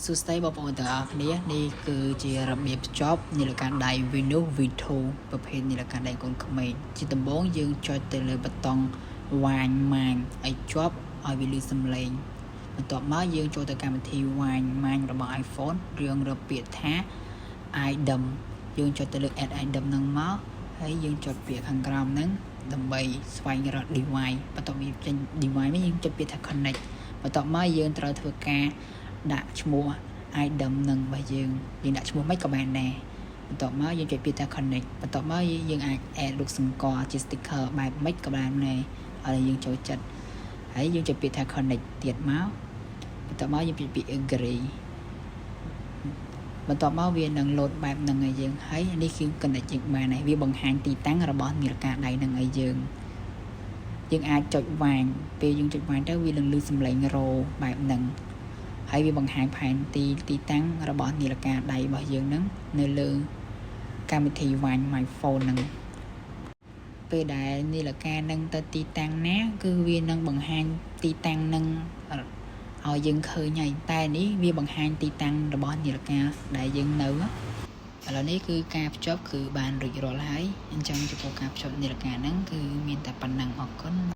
សួស្តីបងប្អូនទាំងអស់គ្នានេះគឺជារបៀបភ្ជាប់នាឡិកាដៃ Venus V2 ប្រភេទនាឡិកាដៃកូនក្មេងជាដំបូងយើងចុចទៅលើប៊ូតុងវាញម៉ាញឲ្យជាប់ឲ្យវាឮសំឡេងបន្ទាប់មកយើងចូលទៅកម្មវិធីវាញម៉ាញរបស់ iPhone រឿងរកពាក្យថា iDom យើងចុចទៅលើ add iDom ហ្នឹងមកហើយយើងចុចពាក្យខាងក្រោមហ្នឹងដើម្បីស្វែងរក device បន្ទាប់ពីចេញ device នេះយើងចុចពាក្យថា connect បន្ទាប់មកយើងត្រូវធ្វើការដាក់ឈ្មោះ iDom នឹងរបស់យើងដាក់ឈ្មោះមិនក៏បានដែរបន្ទាប់មកយើងចុចពាក្យថា connect បន្ទាប់មកយើងអាច add រូបសម្គាល់ជា sticker បែបមិនក៏បានដែរហើយយើងចូលចិត្តហើយយើងចុចពាក្យថា connect ទៀតមកបន្ទាប់មកយើងចុចពាក្យ agree បន្ទាប់មកវានឹង load បែបហ្នឹងឲ្យយើងហើយនេះគឺ connect យើងបានហើយវាបង្ហាញទីតាំងរបស់នាឡិកាដៃហ្នឹងឲ្យយើងអាចចុចវាញពេលយើងចុចវាញទៅវានឹងឮសំឡេងរោបែបហ្នឹងហើយវាបង្ហាញផែនទីតាំងរបស់នាឡិកាដៃរបស់យើងហ្នឹងនៅលើកម្មវិធីវាញ My Phone ហ្នឹងពេលដែលនាឡិកាហ្នឹងទៅទីតាំងណាគឺវានឹងបង្ហាញទីតាំងហ្នឹងឲ្យយើងឃើញហើយតែនេះវាបង្ហាញទីតាំងរបស់នាឡិកាដែលយើងនៅឥឡូវនេះគឺការភ្ជាប់គឺបានរួចរាល់ហើយអញ្ចឹងចំពោះការភ្ជាប់នាឡិកាហ្នឹងគឺមានតែប៉ុណ្ណឹងអរគុណ